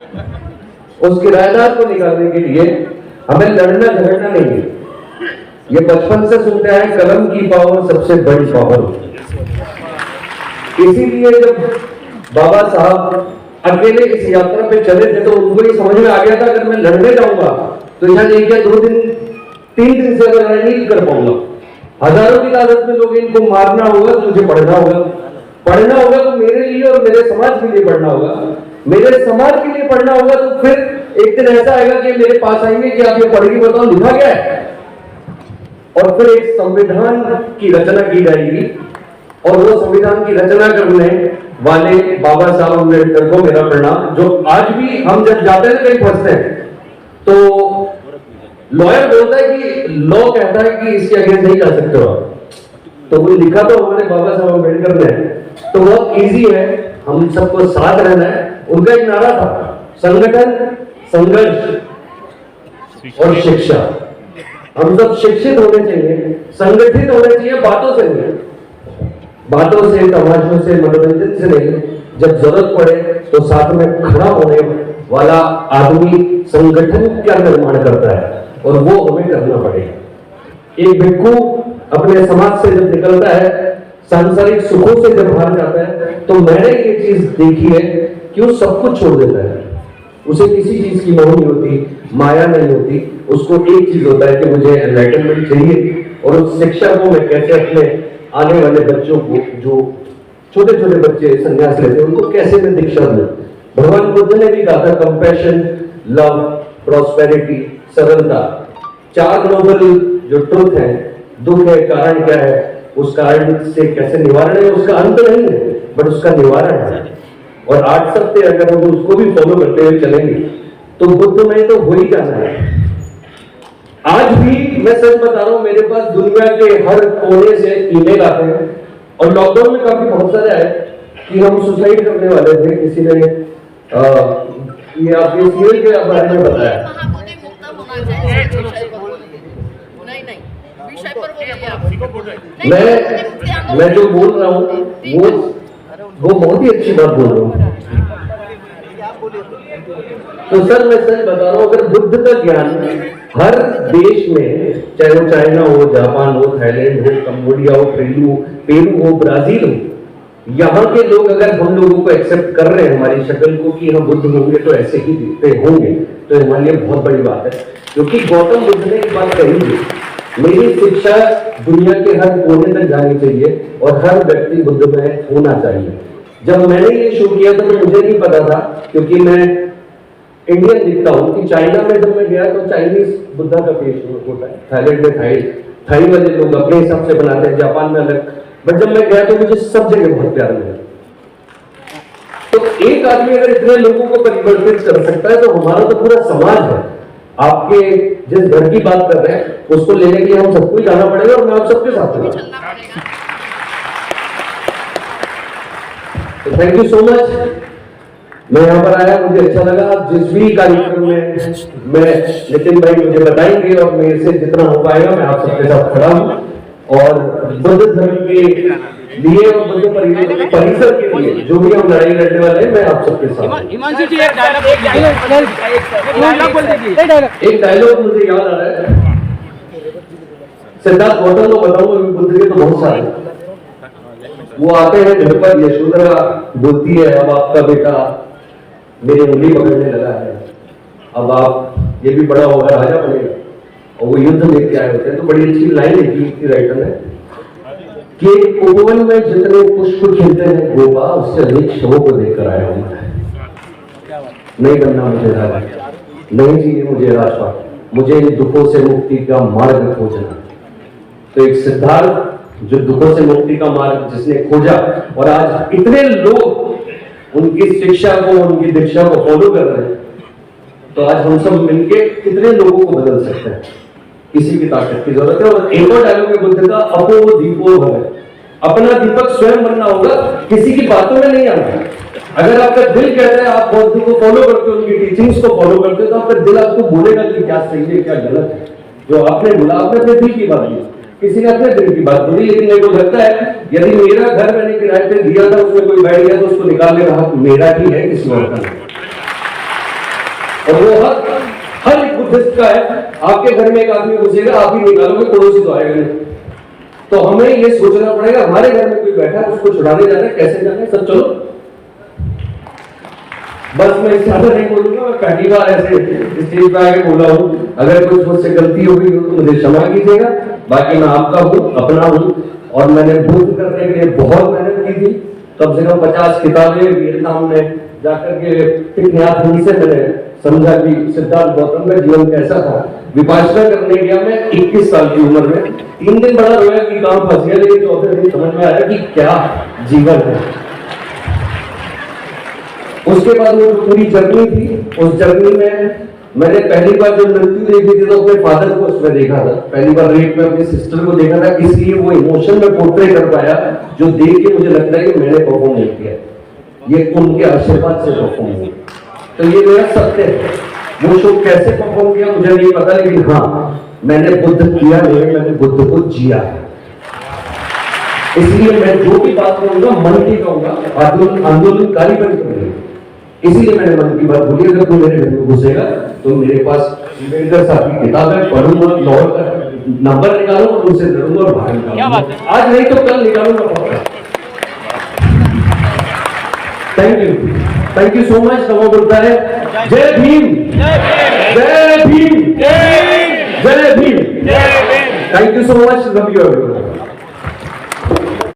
उस किराएदार को निकालने के लिए हमें लड़ना झगड़ना नहीं है। ये बचपन से सुनते हैं, कलम की पावर सबसे बड़ी पावर होती है। इसीलिए जब बाबा साहब अकेले इस यात्रा पे चले थे तो उनको ये समझ में आ गया था, अगर मैं लड़ने जाऊंगा तो यहाँ नहीं क्या 2 दिन 3 दिन से अगर नहीं कर पाऊंगा, हजारों की तादाद में लोग, इनको मारना होगा तो मुझे पढ़ना होगा तो मेरे लिए और मेरे समाज के लिए पढ़ना होगा, मेरे समाज के लिए पढ़ना होगा। तो फिर एक दिन ऐसा आएगा कि मेरे पास आएंगे कि आप ये पढ़ के बताओ लिखा क्या है, और फिर एक संविधान की रचना की जाएगी। और वो संविधान की रचना करने वाले बाबा साहब अम्बेडकर को मेरा प्रणाम। जो आज भी हम जब जाते हैं कहीं फंसते हैं तो लॉयर बोलता है कि लॉ कहता है कि इसके अगेंस्ट नहीं जा सकते हो, तो वो लिखा तो हमारे बाबा साहब अम्बेडकर ने, तो बहुत इजी है, हम सबको साथ रहना है। उनका एक नारा था, संगठन, संघर्ष और शिक्षा। हम सब शिक्षित होने चाहिए, संगठित होने चाहिए, बातों से नहीं, बातों से, तमाशों से, मनोरंजन से नहीं। जब जरूरत पड़े तो साथ में खड़ा होने वाला आदमी संगठन का निर्माण करता है, और वो हमें करना पड़ेगा। एक भिक्खु अपने समाज से जब निकलता है, सांसारिक सुखों से जब बाहर जाता है, तो मैंने ये चीज देखी है कि वो सब कुछ छोड़ देता है। उसे किसी चीज की मोह नहीं होती, माया नहीं होती, उसको एक चीज होता है कि मुझे एनलाइटनमेंट चाहिए, और उस शिक्षा को मैं कैसे अपने आने वाले बच्चों को, जो छोटे छोटे बच्चे संन्यास लेते हैं, उनको कैसे मैं दीक्षा दूं। भगवान बुद्ध ने भी कहा था, कंपैशन, लव, प्रॉस्पेरिटी, सरलता, 4 ग्लोबल जो ट्रुथ है। दुख है, कारण क्या है, उस कारण से कैसे निवारण है, उसका अंत नहीं है बट उसका निवारण है। और 8 सप्ते अगर हम उसको भी फॉलो करते हुए चलेंगे तो बुद्ध में तो हो ही जाना है। आज भी मैं सच बता रहा हूं, मेरे पास दुनिया के हर कोने से ईमेल आते हैं, और लॉकडाउन में काफी बहुत सारे आए कि हम सुसाइड करने वाले थे। किसी ने ये आपके सीरियल के बारे में बताया। मैं जो बोल रहा हूँ वो बहुत ही अच्छी बात बोल रहा हूँ। तो सर मैं सच बता रहा हूँ, अगर बुद्ध का ज्ञान हर देश में, चाहे वो चाइना हो, जापान हो, थाईलैंड हो, कंबोडिया हो, पेरू हो, ब्राजील हो, यहाँ के लोग अगर हम लोगों को एक्सेप्ट कर रहे हैं, हमारी शक्ल को, कि हम बुद्ध होंगे तो ऐसे ही दिखते होंगे, तो हमारे लिए बहुत बड़ी बात है। क्योंकि गौतम बुद्ध ने एक बात कही थी, मेरी शिक्षा दुनिया के हर कोने तक जानी चाहिए और हर व्यक्ति बुद्ध में होना चाहिए। जब मैंने ये शुरू किया तो मुझे नहीं पता था, क्योंकि मैं इंडियन दिखता हूँ, कि चाइना में जब मैं गया तो चाइनीज बुद्धा का पेश होता है, थाईलैंड में थाई वाले लोग अपने हिसाब से बनाते हैं, जापान में अलग। बट जब मैं गया तो मुझे सब जगह बहुत प्यार मिला। तो एक आदमी अगर इतने लोगों को परिवर्तित कर सकता है तो हमारा तो पूरा समाज है। आपके जिस घर की बात कर रहे हैं उसको लेने के लिए हम सबको जाना पड़ेगा, और मैं आप सबके साथ हूँ। तो थैंक यू सो मच। मैं यहाँ पर आया, मुझे अच्छा लगा। जिस भी कार्यक्रम में मैं नितिन भाई मुझे बताएंगे और मेरे से जितना हो पाएगा मैं आप सबके साथ खड़ा हूँ। और बुद्ध धर्म के लिए और बुद्ध परिसर के लिए जो भी हम लड़ाई लड़ने वाले हैं, मैं आप सबके साथ। हिमांशु जी एक डायलॉग मुझे याद आ रहा है, सिद्धार्थ गौतम को बताऊंगा, बुद्ध के तो बहुत सारे। वो आते हैं घर पर, यशोधरा बोलती है, अब आपका बेटा मेरी उंगली पकड़ने लगा है, अब आप ये भी बड़ा होगा राजा बनेगा। और वो युद्ध लेके आए होते हैं। तो बड़ी अच्छी लाइन लिखी थी राइटर ने कि उपवन में जितने पुष्प खिलते हैं गोपा, उससे अधिक शव को लेकर आया हूं मैं। नहीं बनना मुझे राजा, नहीं चाहिए मुझे राजपाट, मुझे इन दुखों से मुक्ति का मार्ग खोजना। तो एक सिद्धार्थ जो दुखों से मुक्ति का मार्ग जिसने खोजा, और आज इतने लोग उनकी शिक्षा को, उनकी दीक्षा को फॉलो कर रहे हैं, तो आज हम सब मिलके कितने लोगों को बदल सकते हैं। किसी की ताकत की जरूरत है। और एक और डायलॉग है बुद्ध का, अपो दीपो भव, अपना दीपक स्वयं बनना होगा, किसी की बातों में नहीं आना। अगर आपका दिल कहता है, आप बुद्ध को फॉलो करते हो, उनकी टीचिंग्स को फॉलो करते हो, तो आपका दिल आपको बोलेगा कि क्या सही है क्या गलत है। जो आपने बोला, आपने अपने दिल की बात की, किसी ने अपने दिल की बात बोली। लेकिन मेरे को लगता है यदि मेरा घर मैंने किराए पे दिया था, उसमें कोई बैठ गया तो उसको निकालने का हक मेरा ही है, किसी और का नहीं। और वो हर एक बुद्धिस्ट का है। आपके घर में एक आदमी घुसेगा, आप ही निकालोगे, पड़ोसी तो आएगा नहीं। तो हमें ये सोचना पड़ेगा, हमारे घर में कोई बैठा है, उसको छुड़ाने जाना है, कैसे जाना है, सब चलो। बस मैं इससे ज्यादा नहीं बोलूंगा, मैं पहली बार ऐसे स्टेज पे आके बोला हूँ। अगर कुछ मुझसे गलती हो गई हो तो मुझे क्षमा कीजिएगा। बाकी मैं आपका हूँ, अपना हूँ, और मैंने बुद्ध करने के लिए बहुत मेहनत की थी। कम से कम 50 किताबें वियतनाम में जाकर के टिकनाथ से मैंने समझा कि सिद्धार्थ गौतम का जीवन कैसा था। विपासना करने गया मैं 21 साल की उम्र में। 3 दिन बड़ा रोया कि काम फंस गया, लेकिन चौथे दिन समझ में आया कि क्या जीवन है। उसके बाद वो जो पूरी जर्नी थी, उस जर्नी में मैंने पहली बार जब मृत्यु देखी थी तो अपने फादर को उसमें देखा था। पहली बार रेप में अपनी सिस्टर को देखा था, इसलिए वो इमोशन में पोर्ट्रे कर पाया जो देख के मुझे लगता है कि मैंने परफॉर्म नहीं किया, ये उनके आशीर्वाद से परफॉर्म हुआ। तो ये मेरा सत्य है। वो शो कैसे परफॉर्म किया मुझे नहीं पता, लेकिन हाँ, मैंने बुद्ध किया नहीं, मैंने बुद्ध को जिया है। इसलिए मैं जो भी बात करूंगा मन की कहूंगा, आंदोलनकारी बन करूंगा। इसीलिए मैंने मन की बात बोली। अगर कोई मेरे घर में घुसेगा तो मेरे पास अंबेडकर साहब की किताब है, पढ़ूंगा, लॉ का नंबर निकालूंगा और उनसे लड़ूंगा और बाहर निकालूंगा। आज नहीं तो कल निकालूंगा। Thank you so much. नमो बुद्धाय। जय भीम, जय भीम, जय Bhim. Thank you so much. Love you everyone.